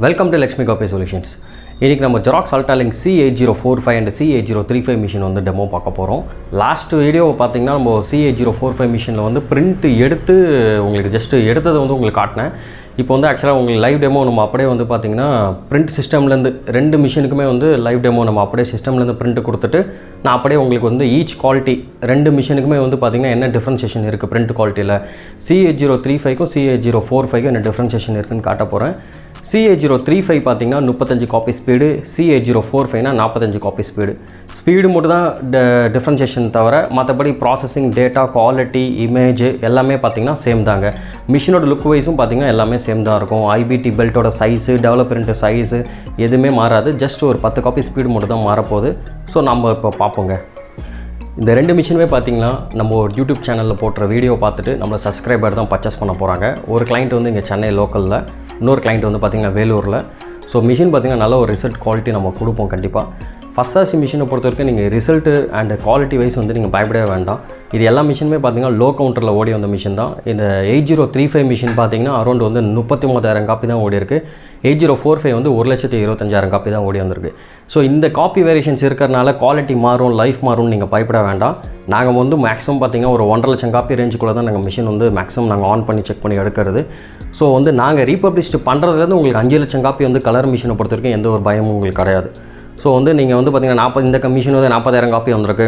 Welcome to Lakshmi copy solutions. இன்றைக்கி நம்ம Xerox AltaLink C8045 and C8035 machine வந்து demo பார்க்க போகிறோம். லாஸ்ட் வீடியோவை பார்த்தீங்கன்னா நம்ம C8045 மிஷினில் வந்து பிரிண்ட் எடுத்து உங்களுக்கு ஜஸ்ட்டு எடுத்ததை வந்து உங்களுக்கு காட்டினேன். இப்போ வந்து ஆக்சுவலாக உங்களுக்கு லைவ் டெமோ நம்ம அப்படியே வந்து பார்த்திங்கன்னா பிரிண்ட் சிஸ்டம்லேருந்து ரெண்டு மிஷினுக்குமே வந்து லைவ் டெமோ நம்ம அப்படியே சிஸ்டம்லேருந்து பிரிண்ட் கொடுத்துட்டு நான் அப்படியே உங்களுக்கு வந்து ஈச் குவாலிட்டி ரெண்டு மிஷினுக்குமே வந்து பார்த்திங்கன்னா என்ன டிஃப்ரென்ஷியேஷன் இருக்குது பிரிண்ட் குவாலிட்டியில் C8035க்கும் C8045க்கும் என்ன டிஃப்ரென்ஷியேஷன் இருக்குதுன்னு காட்ட போகிறேன். C8035 பார்த்தீங்கன்னா 35 காப்பி ஸ்பீடு, C8045னா 45 காப்பி ஸ்பீடு மட்டும் தான் டிஃப்ரென்ஷியேஷன் தவிர மற்றபடி ப்ராசஸிங், டேட்டா, குவாலிட்டி, இமேஜ் எல்லாமே பார்த்திங்கன்னா சேம் தாங்க. மிஷினோட லுக் வைஸும் பார்த்திங்கன்னா எல்லாமே சேம் தான் இருக்கும். IBT பெல்ட்டோட சைஸு, டெவலப்மெண்ட் சைஸு எதுவுமே மாறாது. ஜஸ்ட் ஒரு 10 காப்பி ஸ்பீடு மட்டும் தான் மாறப்போகுது. ஸோ நம்ம இப்போ பார்ப்போங்க. இந்த ரெண்டு மிஷினுமே பார்த்திங்கன்னா நம்ம ஒரு யூடியூப் சேனலில் போட்டுற வீடியோ பார்த்துட்டு நம்மளை சப்ஸ்கிரைபர் தான் பர்ச்சேஸ் பண்ண போகிறாங்க. ஒரு கிளைண்ட் வந்து இங்கே சென்னை லோக்கலில், இன்னொரு கிளைண்ட் வந்து பார்த்திங்கன்னா வேலூரில். ஸோ மிஷின் பார்த்திங்கன்னா நல்ல ஒரு ரிசல்ட் குவாலிட்டி நம்ம கொடுப்போம் கண்டிப்பாக. ஃபஸ்ட் ஆர்சி மிஷினை பொறுத்த வரைக்கும் நீங்கள் ரிசல்ட்டு அண்ட் குவாலிட்டி வைஸ் வந்து நீங்கள் பயப்படவே வேண்டாம். இது எல்லா மிஷினுமே பார்த்திங்கன்னா லோ கவுண்டரில் ஓடி வந்த மிஷின் தான். இந்த 8035 மிஷின் பார்த்திங்கன்னா அரௌண்ட் வந்து 39,000 காப்பி தான் ஓடி இருக்குது. 8045 வந்து 1,25,000 காப்பி தான் ஓடி வந்திருக்கு. ஸோ இந்த காப்பி வேரியேஷன்ஸ் இருக்கிறனால குவாலிட்டி மாறும், லைஃப் மாறும்னு நீங்கள் பயப்பட வேண்டாம். நாங்கள் வந்து மேக்ஸிமம் பார்த்திங்கன்னா ஒரு 1,50,000 காப்பி ரேஞ்சுக்குள்ளே தான் நாங்கள் மிஷின் வந்து மேக்ஸிமம் நாங்கள் ஆன் பண்ணி செக் பண்ணி எடுக்கிறது. ஸோ வந்து நாங்கள் ரீபப்ளிஷ்டு பண்ணுறதுலேருந்து உங்களுக்கு 5,00,000 காப்பி வந்து கலர் மிஷினை பொறுத்த வரைக்கும் எந்த ஒரு பயமும் உங்களுக்கு கிடையாது. ஸோ வந்து நீங்கள் வந்து பார்த்திங்கன்னா இந்த மிஷின் வந்து 40,000 காப்பி வந்திருக்கு,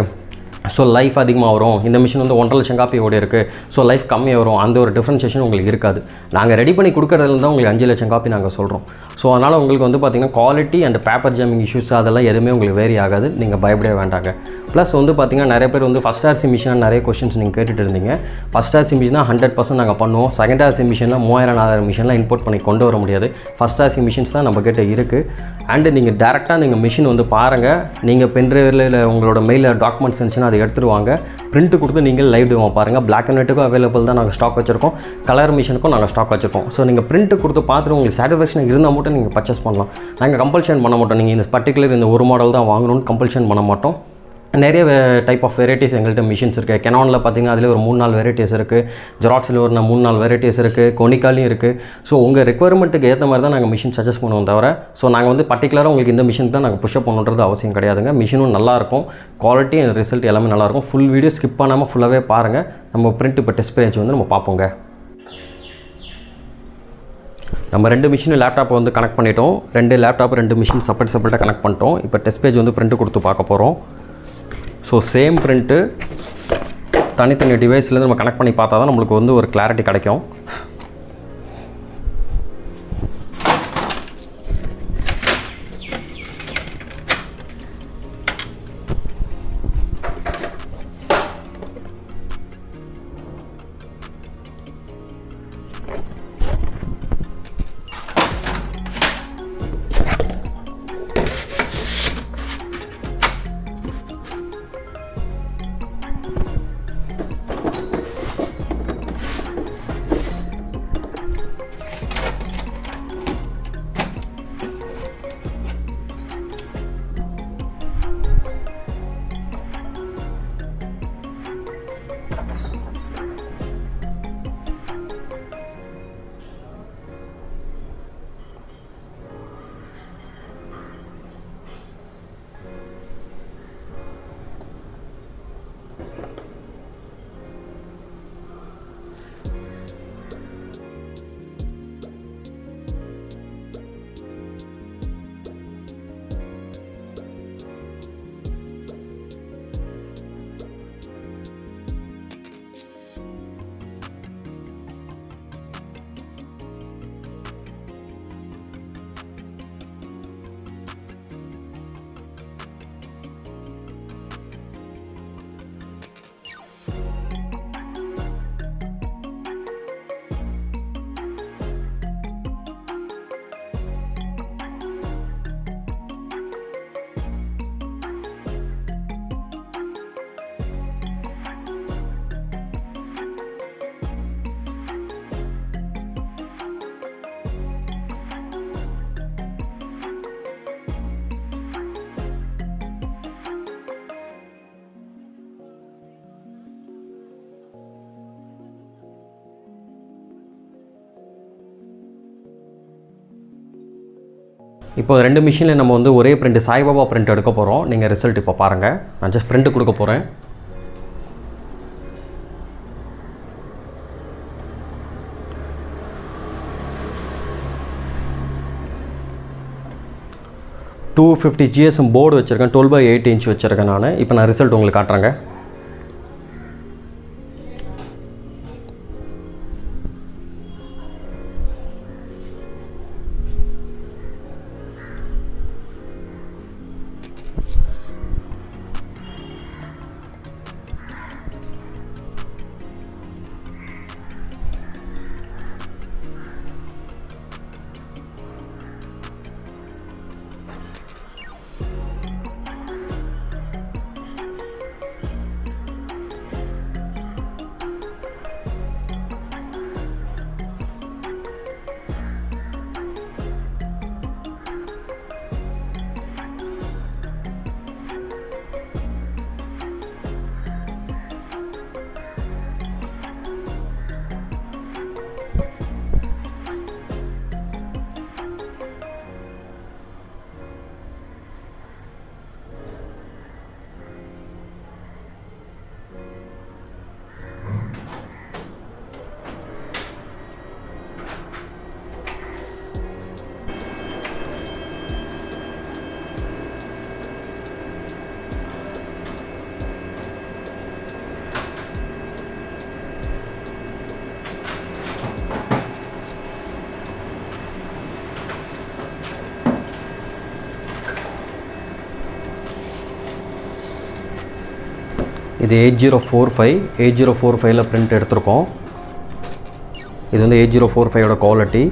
ஸோ லைஃப் அதிகமாக வரும். இந்த மிஷின் வந்து 1,50,000 காப்பி ஓடி இருக்குது, ஸோ லைஃப் கம்மியாக வரும். அந்த ஒரு டிஃப்ரென்ஷியேஷன் உங்களுக்கு இருக்காது. நாங்கள் ரெடி பண்ணி கொடுக்குறதுல தான் உங்களுக்கு 5,00,000 காப்பி நாங்கள் சொல்கிறோம். ஸோ அதனால் உங்களுக்கு வந்து பார்த்திங்கன்னா quality and paper jamming issues அதெல்லாம் எதுவுமே உங்களுக்கு வேரி ஆகாது. நீங்கள் பயப்படவே வேண்டாங்க. ப்ளஸ் வந்து பார்த்திங்கன்னா நிறைய பேர் வந்து ஃபஸ்ட் ஆர்சி மிஷினாக நிறைய கொஸ்டின்ஸ் நீங்கள் கேட்டுட்டு இருந்தீங்க. ஃபஸ்ட் ஆர்சி மிஷினாக 100% நாங்கள் பண்ணுவோம். செகண்ட் ஆர்சி மிஷினில் 3,000-4,000 மிஷின்லாம் இம்போர்ட் பண்ணி கொண்டு வர முடியாது. ஃபஸ்ட் ஆர்சி மிஷின்ஸ் தான் நம்மக்கிட்ட இருக்குது. அண்டு நீங்கள் டேரெக்டாக நீங்கள் மிஷின் வந்து பாருங்கள். நீங்கள் பென்ட்ரைவில் இல்லை உங்களோட மெயிலில் டாக்குமெண்ட்ஸ் இருந்துச்சுன்னா அதை எடுத்துகிட்டு வாங்க. பிரிண்ட் கொடுத்து நீங்கள் லைவ் டெமோ பாருங்கள். பிளாக் அண்ட் ஒயிட்டுக்கும் அவைலபிள் தான் நாங்கள் ஸ்டாக் வச்சுருக்கோம். கலர் மிஷினுக்கும் நாங்கள் ஸ்டாக் வச்சுருக்கோம். ஸோ நீங்கள் பிரிண்ட் கொடுத்து பார்த்துட்டு உங்களுக்கு சாட்டிஸ்ஃபேக்ஷன் இருந்தால் மட்டும் நீங்கள் பர்ச்சேஸ் பண்ணலாம். நாங்கள் கம்பல்ஷன் பண்ண மாட்டோம். நீங்கள் இந்த பர்டிகுலர் இந்த ஒரு மாடல் தான் வாங்கணும்னு கம்பல்ஷன் பண்ண மாட்டோம். நிறைய டைப் ஆஃப் வெரைட்டிஸ் எங்கள்கிட்ட மிஷின்ஸ் இருக்குது. கெனானில் பார்த்திங்கன்னா அதில் ஒரு 3-4 வெரைட்டிஸ் இருக்குது. ஜெராக்ஸில் ஒரு 3-4 வெரைட்டிஸ் இருக்குது. கொனிக்காலையும் இருக்குது. ஸோ உங்கள் ரெக்குவயர்மெண்ட்டுக்கு ஏற்ற மாதிரி தான் நாங்கள் மிஷின் சஜஸ்ட் பண்ணுவோம் தவிர ஸோ நாங்கள் வந்து பர்டிகுலராக உங்களுக்கு இந்த மிஷின் தான் நாங்கள் புஷ்அப் பண்ணுறது அவசியம் கிடையாதுங்க. மிஷினும் நல்லாயிருக்கும், குவாலிட்டி அண்ட் ரிசல்ட் எல்லாமே நல்லாயிருக்கும். ஃபுல் வீடியோ ஸ்கிப் பண்ணாமல் ஃபுல்லாகவே பாருங்கள். நம்ம பிரிண்ட் இப்போ டெஸ்ட் பேஜ் வந்து நம்ம பார்ப்போங்க. நம்ம ரெண்டு மிஷின் லேப்டாப்பை வந்து கனெக்ட் பண்ணிட்டோம். ரெண்டு மிஷின் செப்பரேட்டாக கனெக்ட் பண்ணிட்டோம். இப்போ டெஸ்ட் பேஜ் வந்து பிரிண்ட் கொடுத்து பார்க்க போகிறோம். ஸோ சேம் பிரிண்ட்டு தனித்தனி டிவைஸ்லேருந்து நம்ம கனெக்ட் பண்ணி பார்த்தா தான் நம்மளுக்கு வந்து ஒரு கிளாரிட்டி கிடைக்கும். இப்போ 2 மிஷினில் நம்ம வந்து ஒரே பிரிண்ட் சாய்பாபா பிரிண்ட் எடுக்க போகிறோம். நீங்கள் ரிசல்ட் இப்போ பாருங்கள். நான் ஜஸ்ட் பிரிண்ட் கொடுக்க போகிறேன். $250 GSM போர்டு வச்சுருக்கேன். 12x8 inch வச்சுருக்கேன் நான். இப்போ நான் ரிசல்ட் உங்களுக்கு காட்டுறேங்க. இது 8045 பிரிண்ட் எடுத்திருக்கோம். இது வந்து 8045 குவாலிட்டி.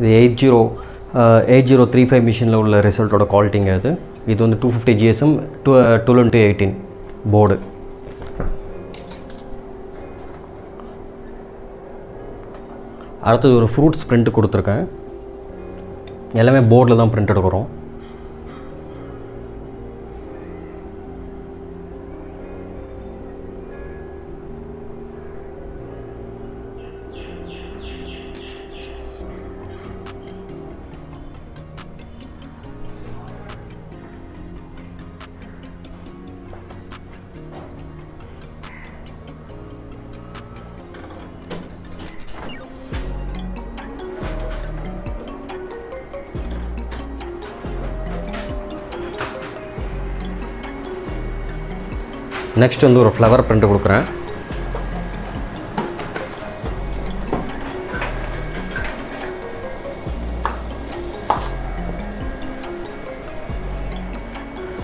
இது 8035 மிஷினில் உள்ள ரிசல்ட்டோட குவாலிட்டிங்க. இது வந்து 250 GSM 12x18 போர்டு. அடுத்தது ஒரு ஃப்ரூட்ஸ் பிரிண்ட் கொடுத்துருக்கேன். எல்லாமே போர்டில் தான் பிரிண்ட் எடுக்கிறோம். நெக்ஸ்ட் வந்து ஒரு ஃப்ளவர் பிரிண்ட் கொடுக்குறேன்.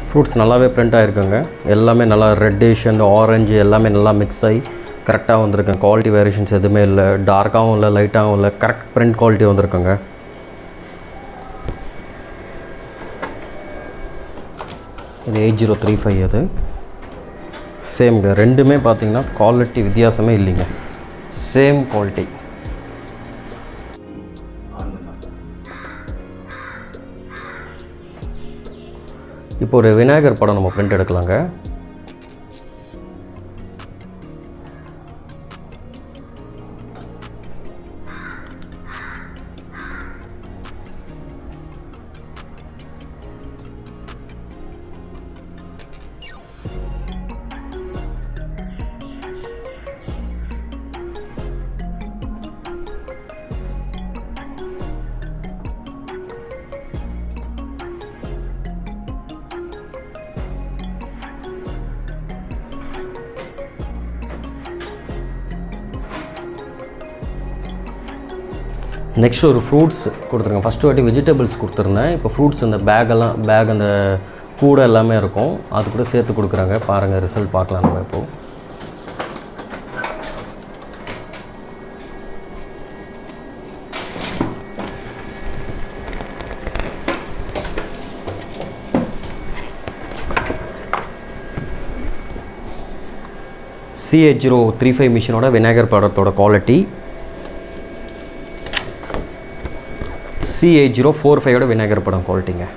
ஃப்ரூட்ஸ் நல்லாவே பிரிண்ட் ஆகிருக்குங்க. எல்லாமே நல்லா ரெட்டிஷ் அந்த ஆரஞ்சு எல்லாமே நல்லா மிக்ஸ் ஆகி கரெக்டாக வந்திருக்குங்க. குவாலிட்டி வேரியேஷன்ஸ் எதுவுமே இல்லை. டார்க்காகவும் இல்லை லைட்டாகவும் இல்லை. கரெக்ட் பிரிண்ட் குவாலிட்டி வந்திருக்குங்க. இது 8035 அது சேம்ங்க. ரெண்டுமே பார்த்தீங்கன்னா குவாலிட்டி வித்தியாசமே இல்லைங்க. Same quality. இப்போ ஒரு விநாயகர் படம் நம்ம பிரிண்ட் எடுக்கலாங்க. நெக்ஸ்ட் ஒரு ஃப்ரூட்ஸ் கொடுத்துருங்க. ஃபஸ்ட்டு வாட்டி வெஜிடபிள்ஸ் கொடுத்துருந்தேன். இப்போ ஃப்ரூட்ஸ் அந்த பேக் அந்த கூட எல்லாமே இருக்கும், அது கூட சேர்த்து கொடுக்குறாங்க. பாருங்கள், ரிசல்ட் பார்க்கலாம் நம்ம இப்போது. CH035 மிஷினோட விநாயகர் ப்ராடக்டோட குவாலிட்டி, CH045ஓட விநாயகர் படம் குவாலிட்டிங்க.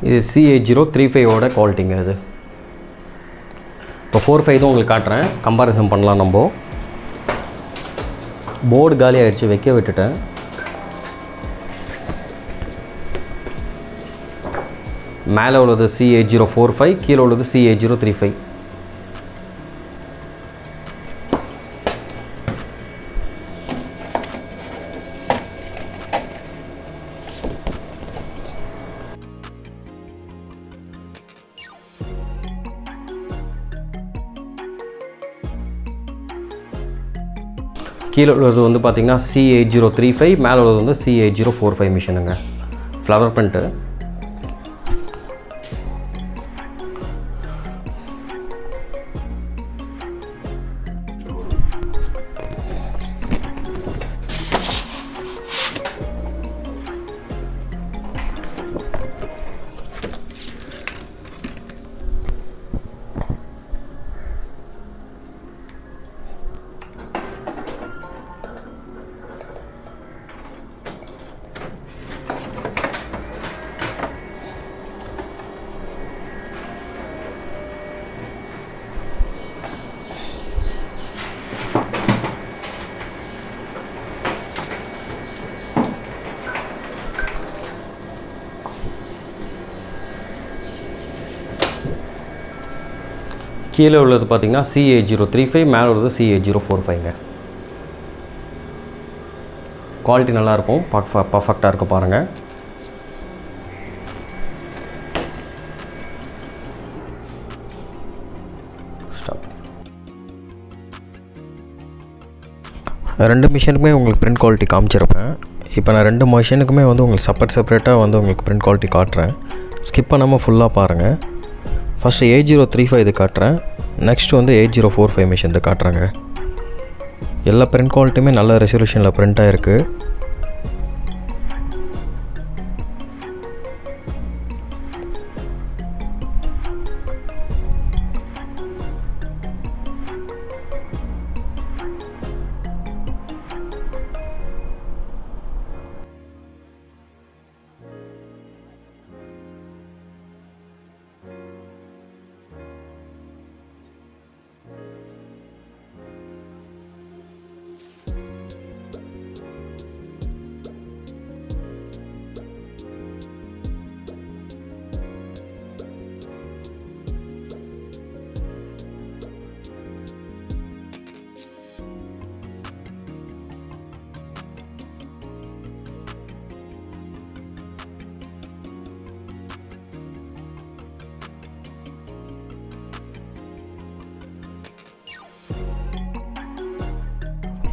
இது CH035ஓட குவாலிட்டிங்க. இது இப்போ 45 தான் உங்களுக்கு காட்டுறேன், கம்பேரிசன் பண்ணலாம். நம்ம போர்டு காலி ஆகிடுச்சு, வைக்க விட்டுட்டேன். மேலே உள்ளது CH045, கீழே உள்ளது CH035. கீழே உள்ளது வந்து பார்த்திங்கன்னா CH035, மேலே உள்ளது வந்து CH045 மிஷினுங்க. Flower print. கீழே உள்ளது பார்த்திங்கன்னா CH035, மேலே உள்ளது CH045ங்க. குவாலிட்டி நல்லாயிருக்கும், பர்ஃபெக்டாக இருக்குது பாருங்கள். ஸ்டாப். ரெண்டு மிஷினுக்குமே உங்களுக்கு பிரிண்ட் குவாலிட்டி காமிச்சிருப்பேன். இப்போ நான் ரெண்டு மிஷினுக்குமே வந்து உங்களுக்கு செப்பரேட்டாக வந்து உங்களுக்கு பிரிண்ட் குவாலிட்டி காட்டுறேன். ஸ்கிப் பண்ணாமல் ஃபுல்லாக பாருங்கள். ஃபஸ்ட்டு 8035 இது காட்டுறேன், நெக்ஸ்ட்டு வந்து 8045 மிஷின் இது காட்டுறாங்க. எல்லா பிரிண்ட் குவாலிட்டியுமே நல்ல ரெசல்யூஷனில் பிரிண்ட் ஆகிருக்கு.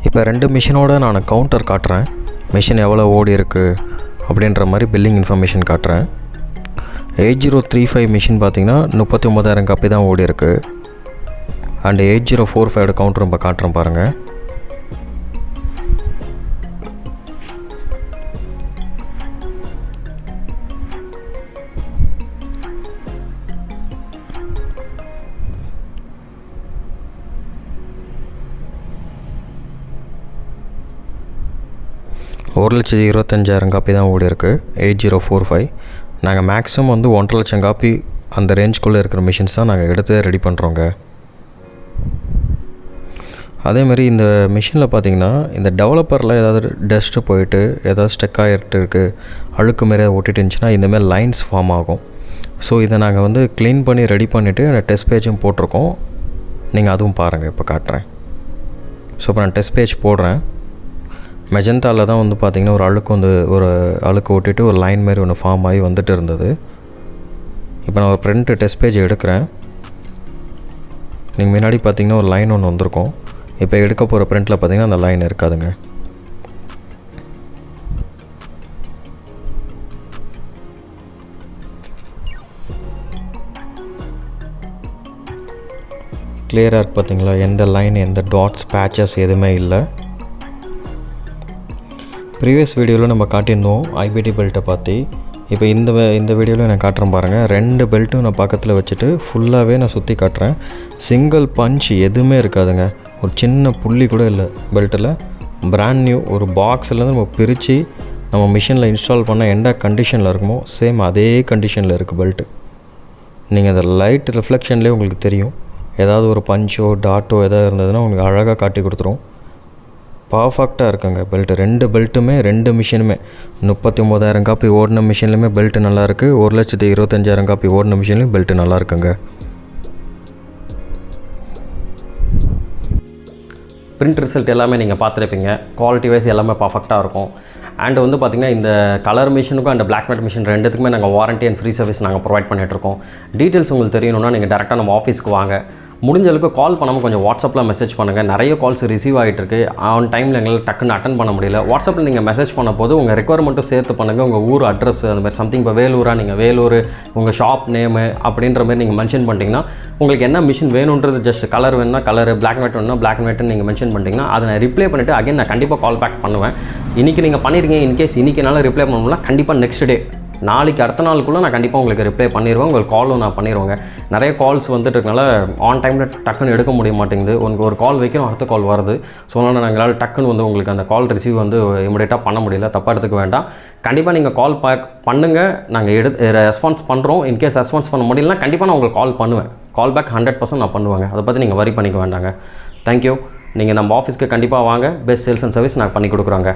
இப்போ ரெண்டு மிஷினோட நான் கவுண்டர் காட்டுறேன். மிஷின் எவ்வளோ ஓடி இருக்குது அப்படின்ற மாதிரி பில்லிங் இன்ஃபர்மேஷன் காட்டுறேன். 8035 மிஷின் பார்த்திங்கன்னா 39,000 காப்பி தான் ஓடி இருக்குது. அண்ட் 8045 கவுண்டர் இப்போ காட்டுறேன் பாருங்கள். 1,25,000 காப்பி தான் ஓடி இருக்குது 8045. நாங்கள் மேக்ஸிமம் வந்து 1.5 லட்சம் காப்பி அந்த ரேஞ்சுக்குள்ளே இருக்கிற மிஷின்ஸ் தான் நாங்கள் எடுத்து ரெடி பண்ணுறோங்க. அதேமாதிரி இந்த மிஷினில் பார்த்திங்கன்னா இந்த டெவலப்பரில் ஏதாவது டஸ்ட்டு போயிட்டு ஏதாவது ஸ்டெக் ஆகிட்டு இருக்குது, அழுக்கு மாரி ஒட்டிட்டு இருந்துச்சுன்னா இந்தமாதிரி லைன்ஸ் ஃபார்ம் ஆகும். ஸோ இதை நாங்கள் வந்து க்ளீன் பண்ணி ரெடி பண்ணிவிட்டு அந்த டெஸ்ட் பேஜும் போட்டிருக்கோம். நீங்கள் அதுவும் பாருங்கள், இப்போ காட்டுறேன். ஸோ இப்போ நான் டெஸ்ட் பேஜ் போடுறேன். மெஜந்தாவில் தான் வந்து பார்த்திங்கன்னா ஒரு அழுக்கு ஒட்டிட்டு ஒரு லைன் மாதிரி ஒன்று ஃபார்ம் ஆகி வந்துட்டு இருந்தது. இப்போ நான் ஒரு பிரிண்ட் டெஸ்ட் பேஜ் எடுக்கிறேன். நீங்கள் முன்னாடி பார்த்திங்கன்னா ஒரு லைன் ஒன்று வந்திருக்கும். இப்போ எடுக்க போகிற பிரிண்ட்டில் பார்த்திங்கன்னா அந்த லைன் இருக்காதுங்க. கிளியராக இருக்குது பார்த்திங்களா? எந்த லைன், எந்த டாட்ஸ், பேச்சஸ் எதுவுமே இல்லை. ப்ரீவியஸ் வீடியோவில் நம்ம காட்டியிருந்தோம் ஐபிடி பெல்ட்டை பார்த்து. இப்போ இந்த வீடியோவில் நான் காட்டுறேன் பாருங்கள். 2 பெல்ட்டும் நான் பக்கத்தில் வச்சுட்டு ஃபுல்லாகவே நான் சுற்றி காட்டுறேன். சிங்கிள் பஞ்ச் எதுவுமே இருக்காதுங்க, ஒரு சின்ன புள்ளி கூட இல்லை பெல்ட்டில். பிராண்ட் நியூ ஒரு பாக்ஸ்லேருந்து நம்ம பிரித்து நம்ம மிஷினில் இன்ஸ்டால் பண்ண எந்த கண்டிஷனில் இருக்குமோ சேம் அதே கண்டிஷனில் இருக்குது பெல்ட்டு. நீங்கள் அந்த லைட் ரிஃப்ளெக்ஷன்லேயே உங்களுக்கு தெரியும். ஏதாவது ஒரு பஞ்சோ டாட்டோ எதாவது இருந்ததுன்னா உங்களுக்கு அழகாக காட்டி கொடுத்துரும். பர்ஃபெக்டாக இருக்குங்க பெல்ட்டு. 2 பெல்ட்டுமே 2 மிஷினுமே 39,000 காப்பி ஓடின மிஷின்லையுமே பெல்ட்டு நல்லாயிருக்கு. 1,25,000 காப்பி ஓடின மிஷின்லையும் பெல்ட்டு நல்லா இருக்குங்க. பிரிண்ட் ரிசல்ட் எல்லாமே நீங்கள் பார்த்துருப்பீங்க. குவாலிட்டி வைஸ் எல்லாமே பர்ஃபெக்டாக இருக்கும். அண்ட் வந்து பார்த்திங்கன்னா இந்த கலர் மிஷினுக்கும் அண்ட் பிளாக் மேட் மிஷின் ரெண்டுத்துக்குமே நாங்கள் வாரண்ட்டி அண்ட் ஃப்ரீ சர்வீஸ் நாங்கள் ப்ரொவைட் பண்ணிகிட்ருக்கோம். டீட்டெயில்ஸ் உங்களுக்கு தெரியணுன்னா நீங்கள் டேரெக்டாக நம்ம ஆஃபீஸ்க்கு வாங்க. முடிஞ்ச அளவுக்கு கால் பண்ணாமல் கொஞ்சம் வாட்ஸ்அப்பில் மெசேஜ் பண்ணுங்கள். நிறைய கால்ஸ் ரிசீவ் ஆகிட்டு இருக்குது. ஆன் டைமில் எங்களால் டக்குன்னு அட்டன் பண்ண முடியல. வாட்ஸ்அப்பில் நீங்கள் மெசேஜ் பண்ண போது உங்கள் ரெக்குவயர்மெண்ட்டும் சேர்த்து பண்ணுங்கள். உங்கள் ஊர் அட்ரஸ் அந்த மாதிரி சம்திங். இப்போ வேலூராக நீங்கள் வேலூர், உங்கள் ஷாப் நேமு அப்படின்ற மாதிரி நீங்கள் மென்ஷன் பண்ணிட்டீங்கன்னா உங்களுக்கு என்ன மிஷின் வேணுன்றது, ஜஸ்ட் கலர் வேணுன்னா கலர், பிளாக் மேட் வேணுன்னா பிளாக் மேட்னு நீங்கள் மென்ஷன் பண்ணிட்டீங்கன்னா அதை நான் ரிப்ளை பண்ணிவிட்டு அகைன் நான் கண்டிப்பாக கால் பேக் பண்ணுவேன். இன்றைக்கி நீங்கள் பண்ணியிருக்கீங்க, இன்கேஸ் இன்றைக்கி என்னால் ரிப்ளை பண்ணணும்னா கண்டிப்பாக நெக்ஸ்ட் டே, நாளைக்கு அடுத்த நாளுக்குள்ளே நான் கண்டிப்பாக உங்களுக்கு ரிப்ளை பண்ணிடுவேன். உங்களுக்கு காலும் நான் பண்ணிடுவேங்க. நிறைய கால்ஸ் வந்துட்டு இருக்கனால ஆன் டைமில் டக்குன்னு எடுக்க முடிய மாட்டேங்குது. உங்களுக்கு ஒரு கால் வைக்கணும், அடுத்த கால் வருது. ஸோ அதனால் நாங்களால் டக்குன்னு வந்து உங்களுக்கு அந்த கால் ரிசீவ் வந்து இமிடியேட்டாக பண்ண முடியல. தப்பாக எடுத்துக்க வேண்டாம். கண்டிப்பாக நீங்கள் கால் பேக் பண்ணுங்கள், நாங்கள் ரெஸ்பான்ஸ் பண்ணுறோம். இன்கேஸ் ரெஸ்பான்ஸ் பண்ண முடியலனா கண்டிப்பாக நான் உங்களுக்கு கால் பண்ணுவேன். கால் பேக் 100% நான் பண்ணுவேங்க. அதை பற்றி நீங்கள் வரி பண்ணிக்க வேண்டாங்க. தேங்க்யூ. நீங்கள் நம்ம ஆஃபீஸ்க்கு கண்டிப்பாக வாங்க. பெஸ்ட் சேல்ஸ் அண்ட் சர்வீஸ் நாங்கள் பண்ணி கொடுக்குறோங்க.